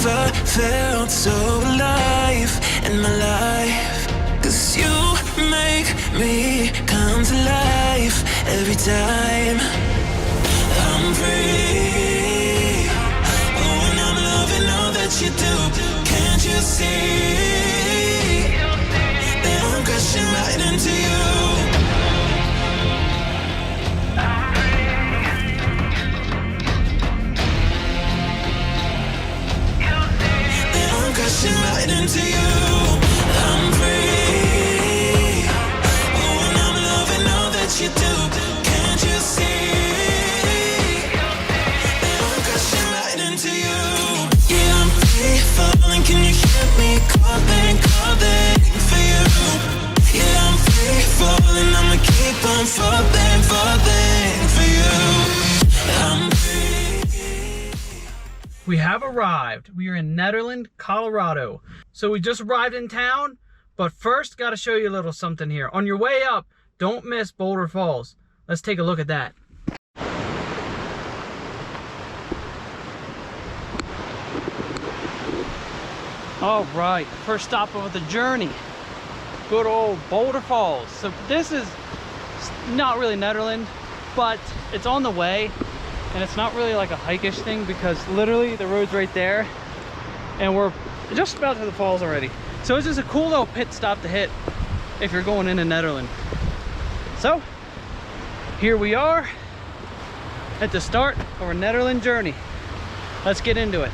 never felt so alive in my life. 'Cause you make me come to life every time I'm free. Oh, and I'm loving all that you do. Can't you see that I'm crashing right into you? Crashing right into you. I'm free. Oh, and I'm loving all that you do. Can't you see that I'm crashing right into you? Yeah, I'm free falling. Can you hear me calling, calling for you? Yeah, I'm free falling. I'ma keep on falling, falling for you. I'm free. We have arrived. We are in Nederland, Colorado. So we just arrived in town, but first got to show you a little something here. On your way up, don't miss Boulder Falls. Let's take a look at that. All right, first stop of the journey. Good old Boulder Falls. So this is not really Nederland, but it's on the way. And it's not really like a hike-ish thing because literally the road's right there and we're just about to the falls already. So it's just a cool little pit stop to hit if you're going into Nederland. So here we are at the start of our Nederland journey. Let's get into it.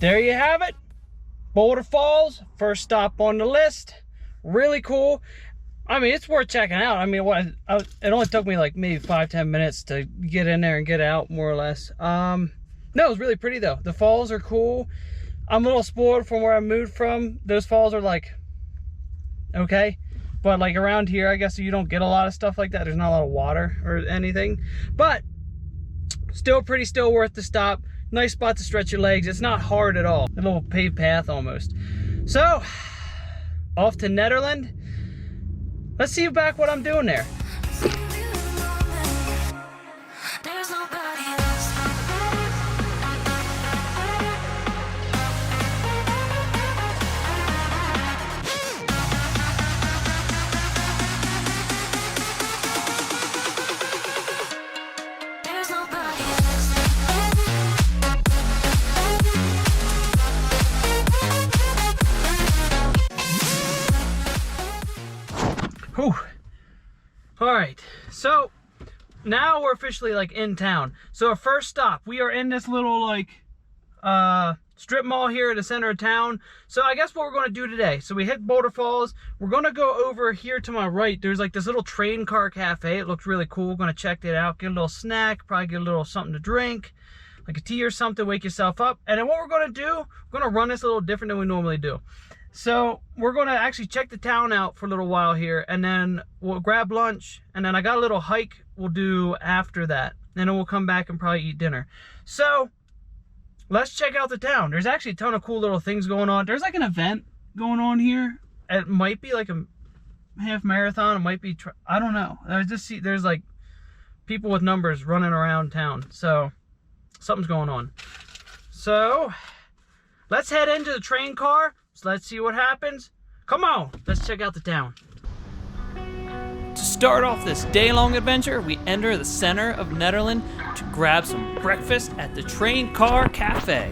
There you have it, Boulder Falls, first stop on the list. Really cool. I mean, it's worth checking out. I mean, it only took me like maybe 5-10 minutes to get in there and get out, more or less. No, it was really pretty though. The falls are cool. I'm a little spoiled from where I moved from. Those falls are like, okay. But like around here, I guess you don't get a lot of stuff like that. There's not a lot of water or anything. But still worth the stop. Nice spot to stretch your legs. It's not hard at all. A little paved path almost. So, off to Nederland. Let's see back what I'm doing there. Whew. All right, so now we're officially like in town. So our first stop, we are in this little like strip mall here in the center of town. So I guess what we're going to do today, so we hit Boulder Falls, we're going to go over here to my right. There's like this little train car cafe. It looks really cool. We're going to check it out, get a little snack, probably get a little something to drink, like a tea or something, wake yourself up. And then what we're going to do, we're going to run this a little different than we normally do. So we're going to actually check the town out for a little while here, and then we'll grab lunch, and then I got a little hike we'll do after that, and then we'll come back and probably eat dinner. So let's check out the town. There's actually a ton of cool little things going on. There's like an event going on here. It might be like a half marathon. It might be, I don't know. I just see there's like people with numbers running around town. So something's going on. So let's head into the train car. So let's see what happens. Come on, let's check out the town. To start off this day-long adventure, we enter the center of Nederland to grab some breakfast at the Train Car Cafe,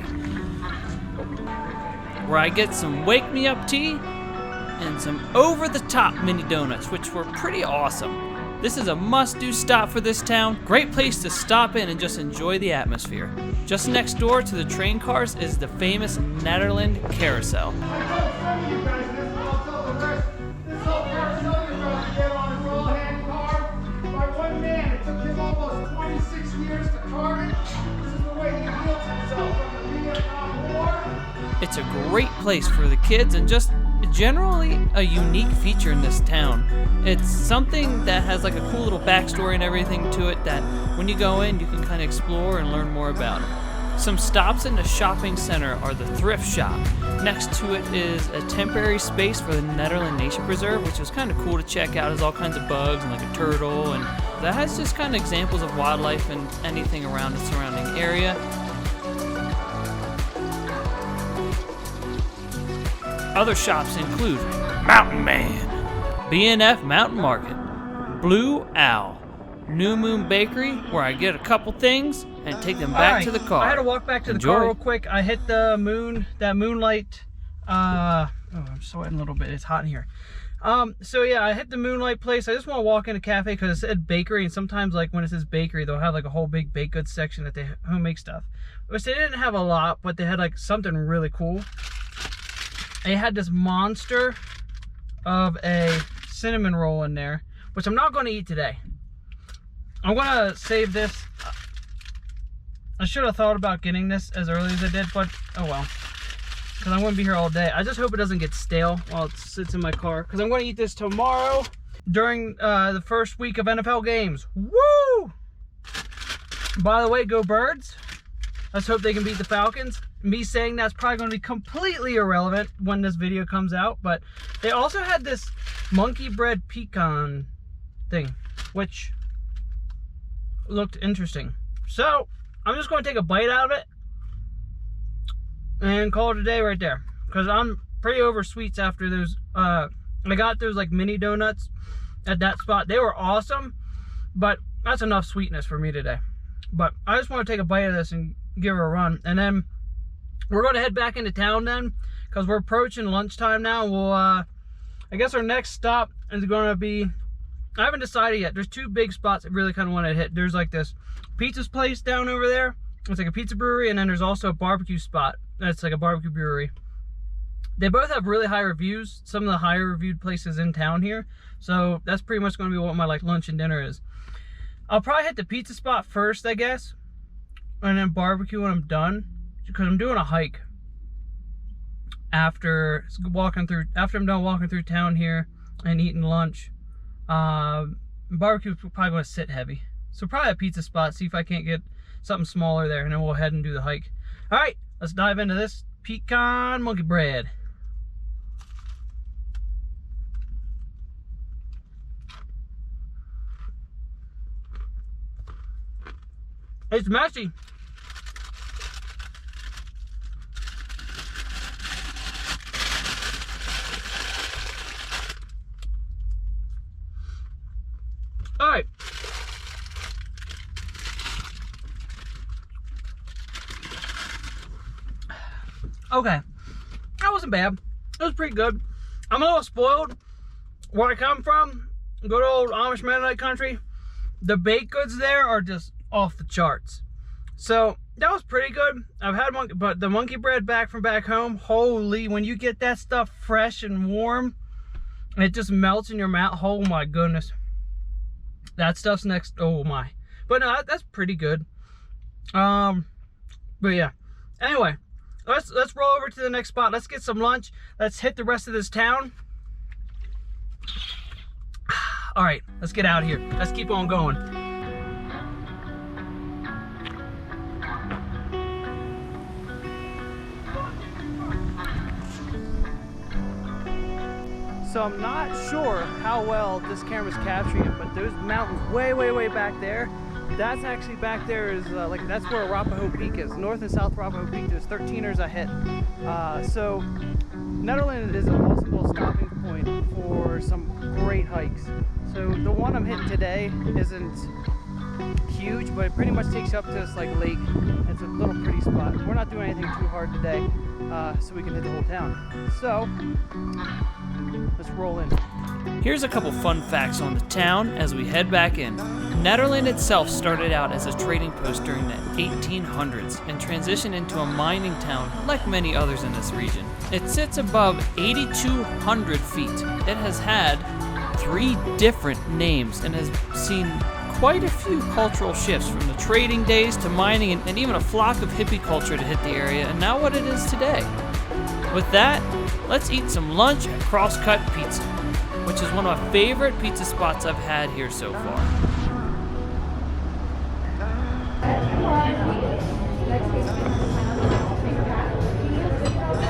where I get some wake-me-up tea and some over-the-top mini donuts, which were pretty awesome. This is a must-do stop for this town. Great place to stop in and just enjoy the atmosphere. Just next door to the train cars is the famous Nederland Carousel. It's a great place for the kids and just generally a unique feature in this town. It's something that has like a cool little backstory and everything to it that when you go in, you can kind of explore and learn more about it. Some stops in the shopping center are the thrift shop. Next to it is a temporary space for the Nederland Nature Preserve, which is kind of cool to check out. There's all kinds of bugs and like a turtle, and that has just kind of examples of wildlife and anything around the surrounding area. Other shops include Mountain Man, B&F Mountain Market, Blue Owl, New Moon Bakery, where I get a couple things and take them back to the car. I had to walk back to the car real quick. I hit the moonlight. Oh, I'm sweating a little bit. It's hot in here. So yeah, I hit the Moonlight place. I just want to walk in a cafe because it said bakery, and sometimes like when it says bakery, they'll have like a whole big baked goods section that they homemade stuff. Which they didn't have a lot, but they had like something really cool. They had this monster of a cinnamon roll in there, which I'm not going to eat today. I'm going to save this. I should have thought about getting this as early as I did, but oh well. Because I wouldn't be here all day. I just hope it doesn't get stale while it sits in my car. Because I'm going to eat this tomorrow during the first week of NFL games. Woo! By the way, go Birds. Let's hope they can beat the Falcons. Me saying that's probably going to be completely irrelevant when this video comes out. But they also had this monkey bread pecan thing, which looked interesting. So, I'm just going to take a bite out of it and call it a day right there. Because I'm pretty over sweets after those. I got those like mini donuts at that spot. They were awesome, but that's enough sweetness for me today. But I just want to take a bite of this and give her a run. And then we're going to head back into town then, because we're approaching lunchtime now. We'll, I guess our next stop is going to be, I haven't decided yet. There's two big spots I really kind of want to hit. There's like this pizza's place down over there. It's like a pizza brewery, and then there's also a barbecue spot. That's like a barbecue brewery. They both have really high reviews. Some of the higher reviewed places in town here. So that's pretty much going to be what my like lunch and dinner is. I'll probably hit the pizza spot first, I guess, and then barbecue when I'm done, because I'm doing a hike after I'm done walking through town here and eating lunch. Barbecue is probably going to sit heavy, so probably a pizza spot. See if I can't get something smaller there, and then we'll head and do the hike. All right, let's dive into this pecan monkey bread. It's messy. All right. Okay. That wasn't bad. It was pretty good. I'm a little spoiled. Where I come from, good old Amish Mennonite country, the baked goods there are just off the charts. So that was pretty good. I've had but the monkey bread back from back home, holy, when you get that stuff fresh and warm, and it just melts in your mouth, oh my goodness. That stuff's next, oh my. But no, that's pretty good. But yeah. Anyway, let's roll over to the next spot. Let's get some lunch. Let's hit the rest of this town. All right, let's get out of here. Let's keep on going. So I'm not sure how well this camera's capturing it, but there's mountains way, way, way back there. That's actually back there is like that's where Arapahoe Peak is. North and South Arapahoe Peak. There's 13ers I hit. So Nederland is a possible stopping point for some great hikes. So the one I'm hitting today isn't huge, but it pretty much takes you up to this like lake. It's a little pretty spot. We're not doing anything too hard today, so we can hit the whole town. So let's roll in. Here's a couple fun facts on the town as we head back in. Nederland itself started out as a trading post during the 1800s and transitioned into a mining town like many others in this region. It sits above 8,200 feet. It has had 3 different names and has seen quite a few cultural shifts, from the trading days to mining and even a flock of hippie culture to hit the area, and now what it is today. With that, let's eat some lunch at Crosscut Pizza, which is one of my favorite pizza spots I've had here so far.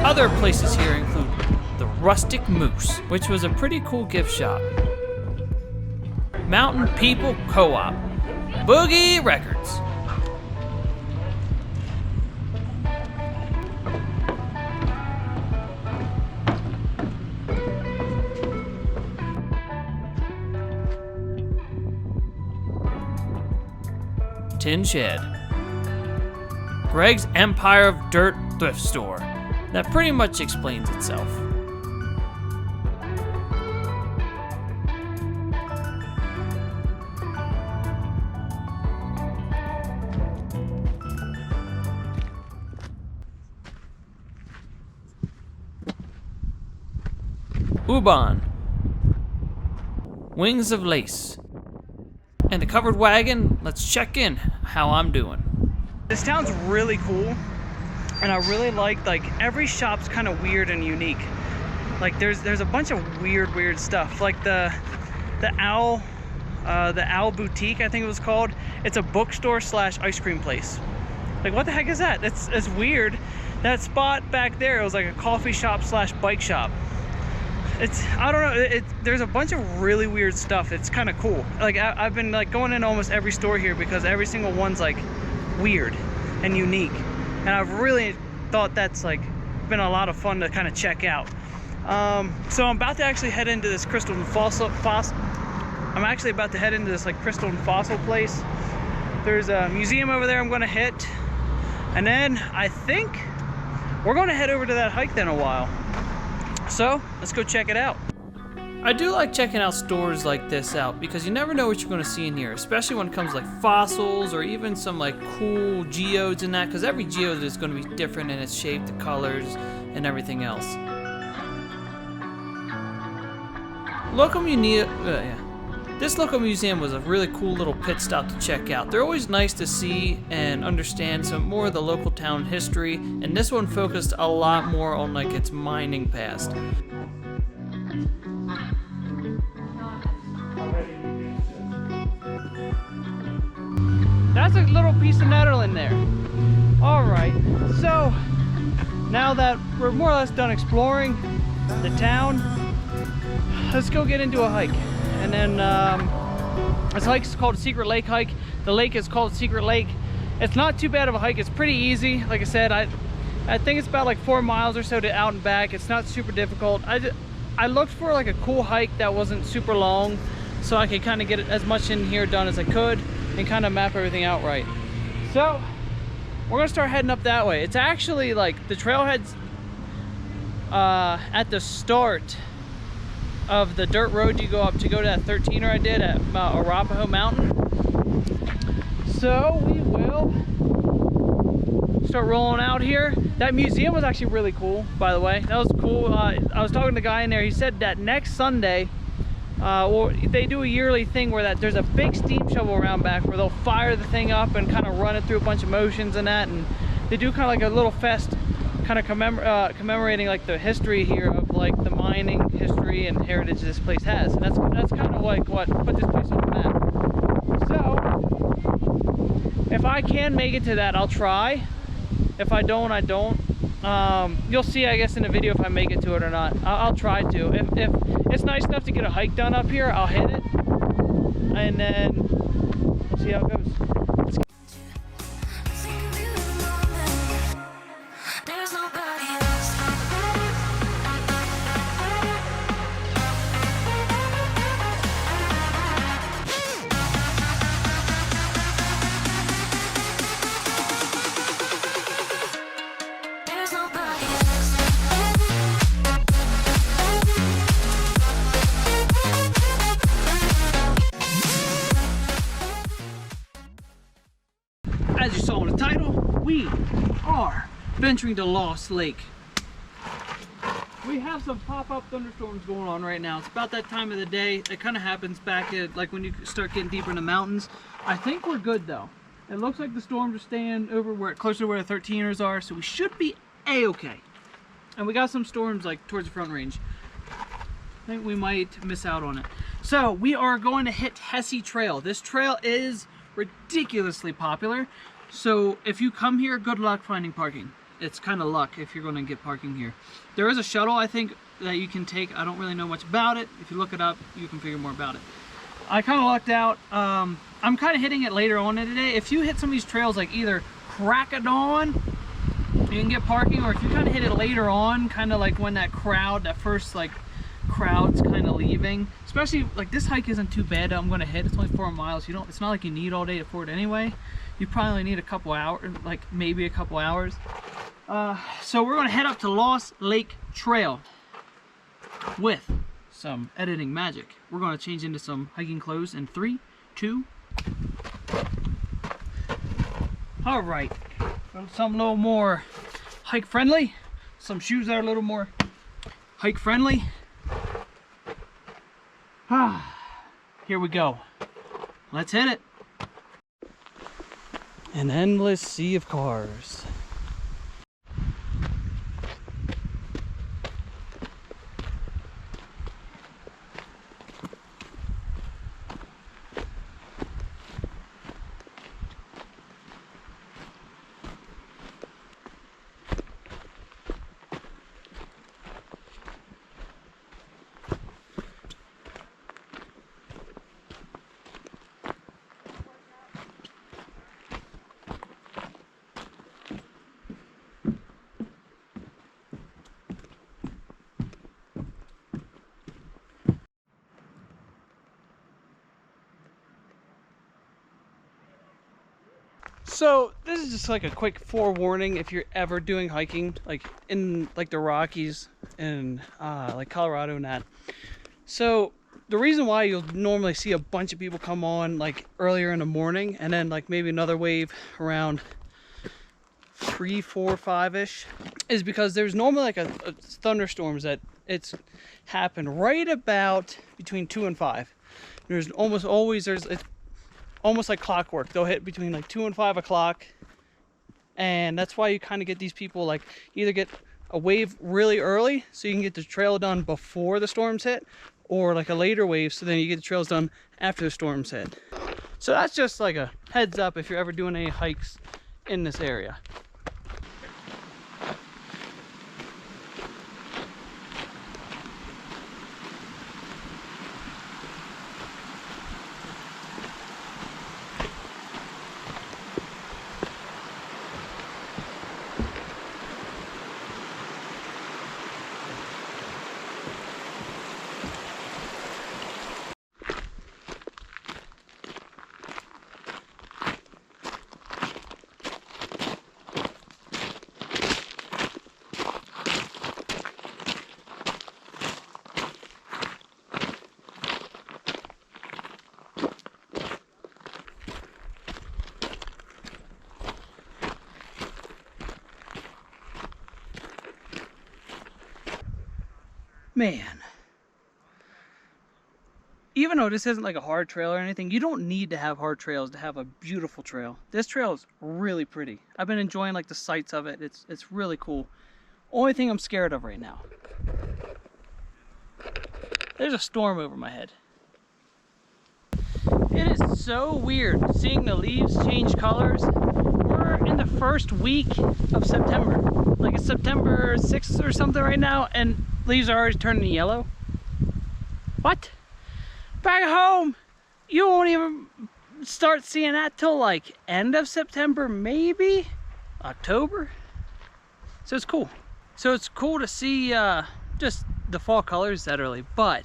Other places here include the Rustic Moose, which was a pretty cool gift shop, Mountain People Co-op, Boogie Records, Tin Shed, Greg's Empire of Dirt thrift store. That pretty much explains itself. Uban, Wings of Lace, and the covered wagon. Let's check in how I'm doing. This town's really cool, and I really like every shop's kind of weird and unique. Like there's a bunch of weird stuff. Like the Owl Boutique, I think it was called. It's a bookstore / ice cream place. Like, what the heck is that? It's weird. That spot back there, it was like a coffee shop / bike shop. I don't know, there's a bunch of really weird stuff. It's kind of cool. Like I've been like going in almost every store here because every single one's like weird and unique, and I've really thought that's like been a lot of fun to kind of check out. So I'm about to actually head into this crystal and fossil. I'm actually about to head into this like crystal and fossil place. There's a museum over there I'm going to hit, and then I think we're going to head over to that hike then a while. So let's go check it out. I do like checking out stores like this out because you never know what you're going to see in here, especially when it comes to like fossils or even some like cool geodes and that, because every geode is going to be different in its shape, the colors, and everything else. This local museum was a really cool little pit stop to check out. They're always nice to see and understand some more of the local town history, and this one focused a lot more on like its mining past. That's a little piece of Nederland there. Alright, so now that we're more or less done exploring the town, let's go get into a hike. And then this hike is called Secret Lake Hike. The lake is called Secret Lake. It's not too bad of a hike. It's pretty easy. Like I said, I think it's about like 4 miles or so to out and back. It's not super difficult. I looked for like a cool hike that wasn't super long, so I could kind of get as much in here done as I could and kind of map everything out right. So we're gonna start heading up that way. It's actually like the trailhead's at the start of the dirt road you go up to go to that 13er I did at Arapahoe Mountain. So we will start rolling out here. That museum was actually really cool, by the way. That was cool. I was talking to the guy in there. He said that next Sunday, they do a yearly thing where there's a big steam shovel around back where they'll fire the thing up and kind of run it through a bunch of motions and that, and they do kind of like a little fest kind of commemorating like the history here of like the mining history and heritage this place has, and that's kind of like what put this place on the map. So if I can make it to that, I'll try. If I don't, I don't. You'll see, I guess, in the video if I make it to it or not. I'll try to. If it's nice enough to get a hike done up here, I'll hit it, and then we'll see how it goes. venturing to Lost Lake. We have some pop-up thunderstorms going on right now. It's about that time of the day. It kind of happens back at like when you start getting deeper in the mountains. I think we're good though. It looks like the storms are staying over where closer to where the 13ers are, so we should be a-okay. And we got some storms like towards the Front Range. I think we might miss out on it. So we are going to hit Hesse Trail. This trail is ridiculously popular. So if you come here, good luck finding parking. It's kind of luck if you're going to get parking here. There is a shuttle, I think, that you can take. I don't really know much about it. If you look it up, you can figure more about it. I kind of lucked out. I'm kind of hitting it later on in the day. If you hit some of these trails, like either crack of dawn, you can get parking, or if you kind of hit it later on, kind of like when that first like crowd's kind of leaving. Especially like this hike isn't too bad that I'm going to hit. It's only 4 miles. It's not like you need all day for it anyway. You probably need a couple hours, like maybe a couple hours. So we're gonna head up to Lost Lake Trail with some editing magic. We're gonna change into some hiking clothes in 3, 2. All right, some a little more hike friendly. Some shoes that are a little more hike friendly. Here we go. Let's hit it. An endless sea of cars. So this is just like a quick forewarning if you're ever doing hiking like in like the Rockies and like Colorado and that. So the reason why you'll normally see a bunch of people come on like earlier in the morning and then like maybe another wave around 3, 4, 5-ish is because there's normally like a thunderstorms that it's happened right about between 2 and 5. There's almost always it's almost like clockwork. They'll hit between like 2 and 5 o'clock, and that's why you kind of get these people like either get a wave really early so you can get the trail done before the storms hit, or like a later wave so then you get the trails done after the storms hit. So that's just like a heads up if you're ever doing any hikes in this area. Man, even though this isn't like a hard trail or anything, you don't need to have hard trails to have a beautiful trail. This trail is really pretty. I've been enjoying like the sights of it. It's really cool. Only thing I'm scared of right now. There's a storm over my head. It is so weird seeing the leaves change colors. We're in the first week of September. Like it's September 6th or something right now, and leaves are already turning yellow. What? Back home, you won't even start seeing that till like end of September, maybe October. So it's cool. So it's cool to see just the fall colors that early, but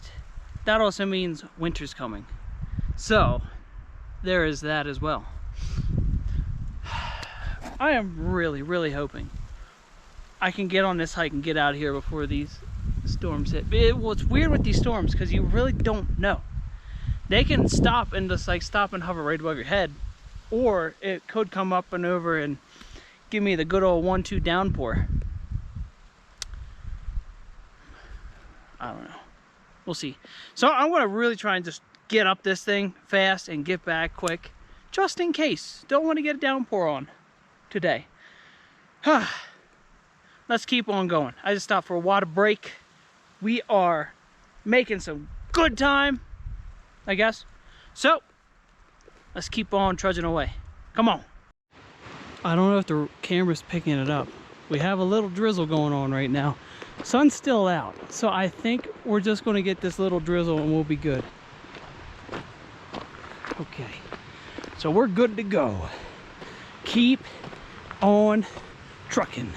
that also means winter's coming. So there is that as well. I am really hoping I can get on this hike and get out of here before these storms hit. Well, it's weird with these storms because you really don't know. They can stop and just like stop and hover right above your head, or it could come up and over and give me the good old 1-2 downpour. I don't know. We'll see. So I'm going to really try and just get up this thing fast and get back quick. Just in case. Don't want to get a downpour on today. Let's keep on going. I just stopped for a water break. We are making some good time, I guess. So, let's keep on trudging away. Come on. I don't know if the camera's picking it up. We have a little drizzle going on right now. Sun's still out, so I think we're just going to get this little drizzle and we'll be good. Okay, so we're good to go. Keep on trucking.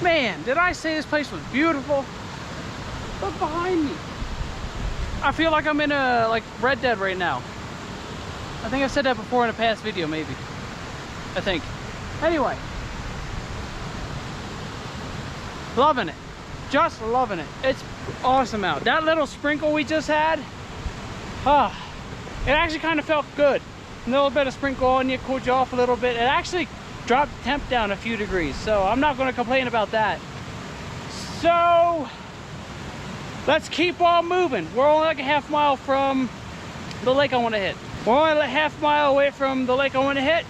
Man, did I say this place was beautiful? Look behind me. I feel like I'm in a Red Dead right now. I think I said that before in a past video, maybe. I think. Anyway. Loving it. Just loving it. It's awesome out. That little sprinkle we just had, it actually kind of felt good. A little bit of sprinkle on you, cooled you off a little bit. It actually dropped the temp down a few degrees, so I'm not going to complain about that. So let's keep on moving. We're only like a half mile from the lake I want to hit. We're only a half mile away from the lake I want to hit.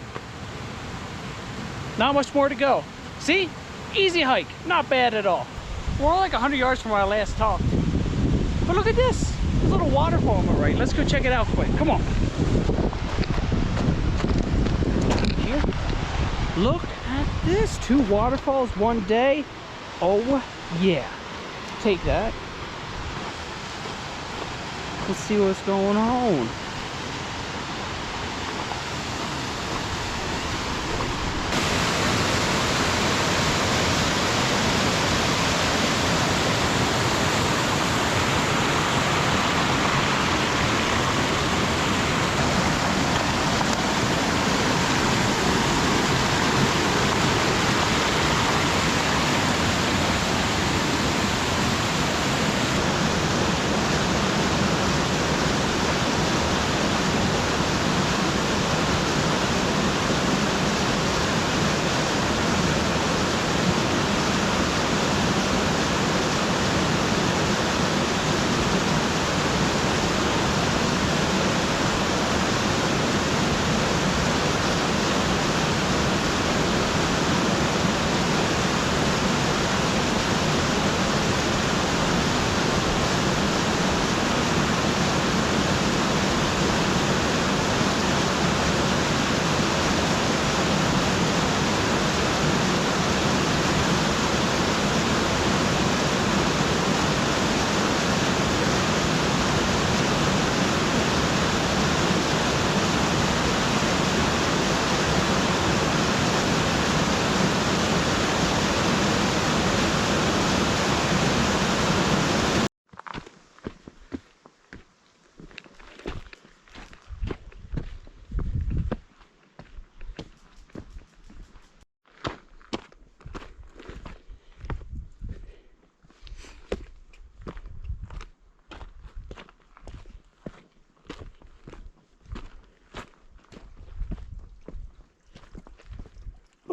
Not much more to go. See? Easy hike. Not bad at all. We're only like 100 yards from where I last talked. But look at this. There's a little waterfall on the right. Let's go check it out quick. Come on. Here. Look at this. 2 waterfalls one day. Oh yeah. Take that. Let's see what's going on.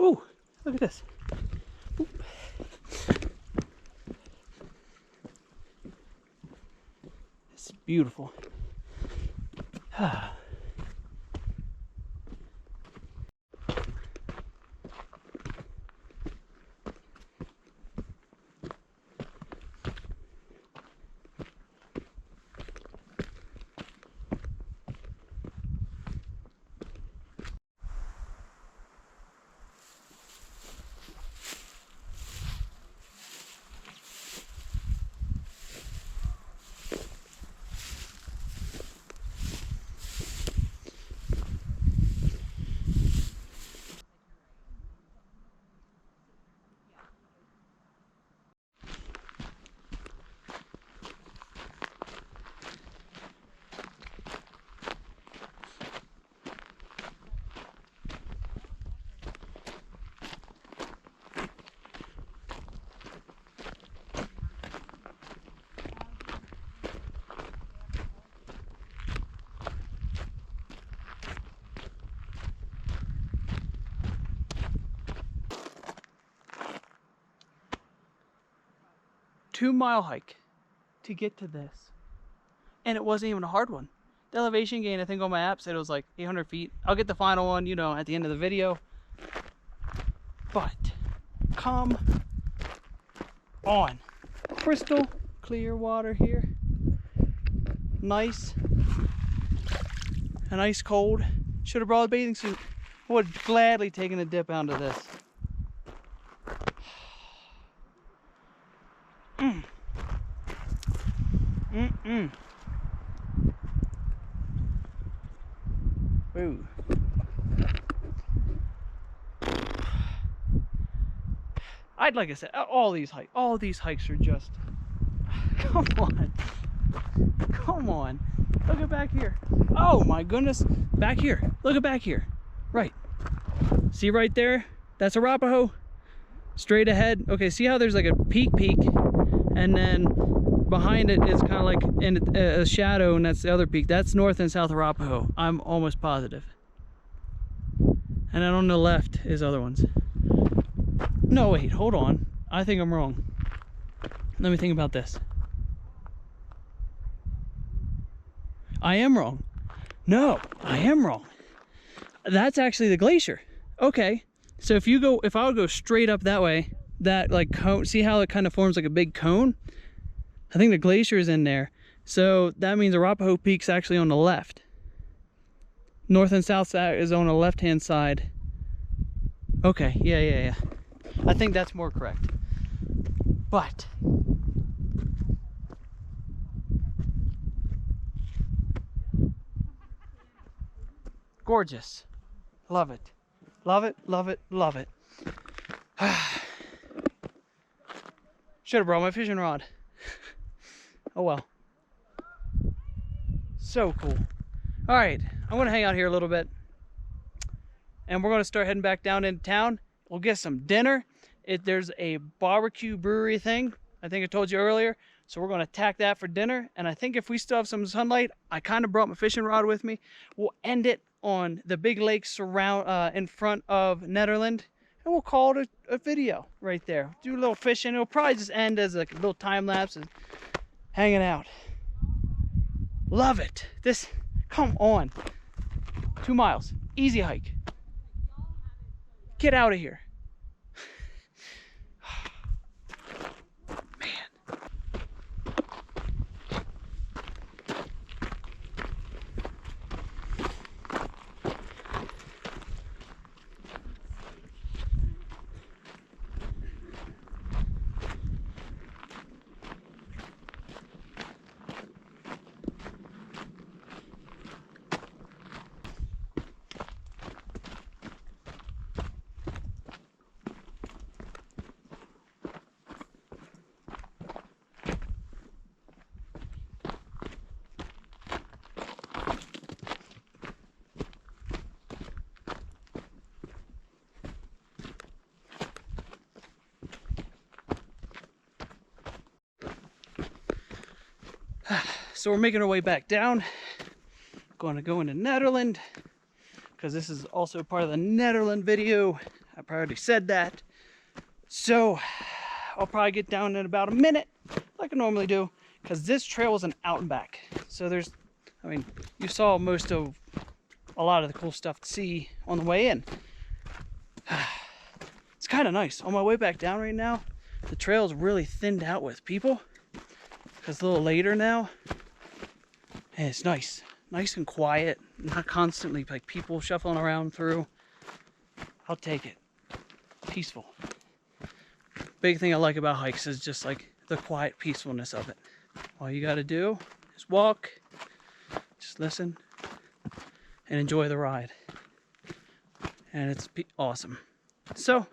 Oh, look at this. Oop. It's beautiful. 2-mile hike to get to this. And it wasn't even a hard one. The elevation gain, I think on my app said it was like 800 feet. I'll get the final one, you know, at the end of the video. But come on. Crystal clear water here. Nice. And ice cold. Should have brought a bathing suit. Would have gladly taken a dip onto this. Woo. Like I said, all these hikes are just, come on. Come on. Look at back here. Oh my goodness. Back here. Look at back here. Right. See right there? That's Arapahoe. Straight ahead. Okay, see how there's like a peak, and then behind it is kind of like in a shadow, and that's the other peak. That's North and South Arapahoe. I'm almost positive. And then on the left is other ones. No, wait, hold on. I think I'm wrong. Let me think about this. I am wrong. No, I am wrong. That's actually the glacier. Okay, so if I would go straight up that way, that like cone, see how it kind of forms like a big cone? I think the glacier is in there. So that means Arapahoe Peak's actually on the left. North and south side is on the left-hand side. Okay, yeah. I think that's more correct. But gorgeous. Love it. Love it, love it, love it. Should have brought my fishing rod. Oh well. So cool. All right, I'm gonna hang out here a little bit, and we're gonna start heading back down into town. We'll get some dinner. There's a barbecue brewery thing, I think I told you earlier. So we're gonna attack that for dinner. And I think if we still have some sunlight, I kind of brought my fishing rod with me. We'll end it on the big lakes around in front of Nederland, and we'll call it a video right there. Do a little fishing. It'll probably just end as like a little time lapse and hanging out. Love it. This, come on. 2 miles, easy hike. Get out of here. So we're making our way back down. Going to go into Nederland, because this is also part of the Nederland video. I already said that. So I'll probably get down in about a minute, like I normally do, because this trail is an out and back. So there's, I mean, you saw most of a lot of the cool stuff to see on the way in. It's kind of nice. On my way back down right now, the trail is really thinned out with people, because it's a little later now. And it's nice and quiet, not constantly like people shuffling around through. I'll take it. Peaceful. Big thing I like about hikes is just like the quiet peacefulness of it. All you got to do is walk, just listen, and enjoy the ride. And it's awesome. So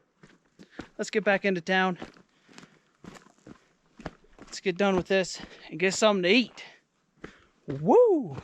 let's get back into town. Let's get done with this and get something to eat. Woo!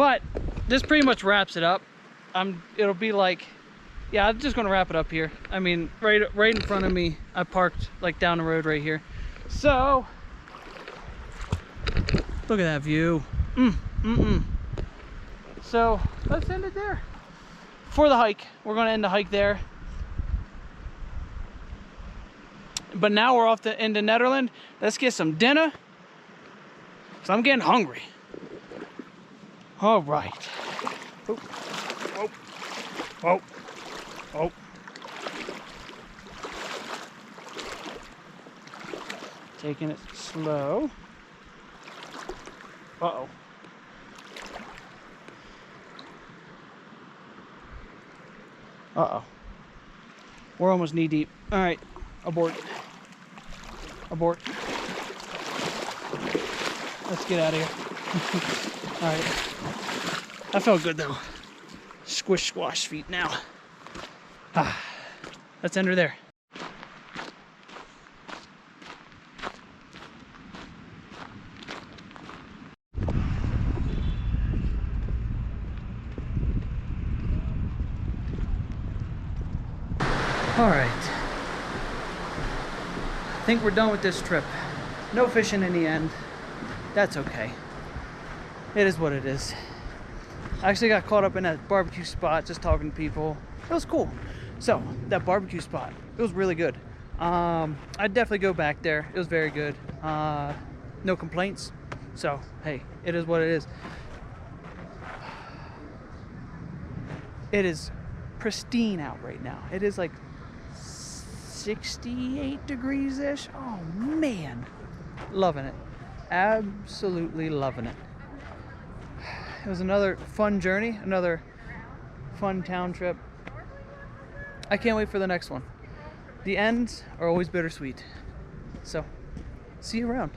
But this pretty much wraps it up. It'll be like, yeah, I'm just gonna wrap it up here. I mean, right in front of me, I parked like down the road right here. So, look at that view. So let's end it there. For the hike, we're gonna end the hike there. But now we're off to into Nederland. Let's get some dinner, because I'm getting hungry. All right. Oh, oh, oh, oh. Taking it slow. Uh-oh. Uh-oh. We're almost knee deep. All right, abort. Abort. Let's get out of here. All right. That felt good though. Squish squash feet now. Let's end her there. All right. I think we're done with this trip. No fishing in the end. That's okay. It is what it is. I actually got caught up in that barbecue spot just talking to people. It was cool. So, that barbecue spot, it was really good. I'd definitely go back there. It was very good. No complaints. So, hey, it is what it is. It is pristine out right now. It is like 68 degrees-ish. Oh, man. Loving it. Absolutely loving it. It was another fun journey, another fun town trip. I can't wait for the next one. The ends are always bittersweet. So, see you around.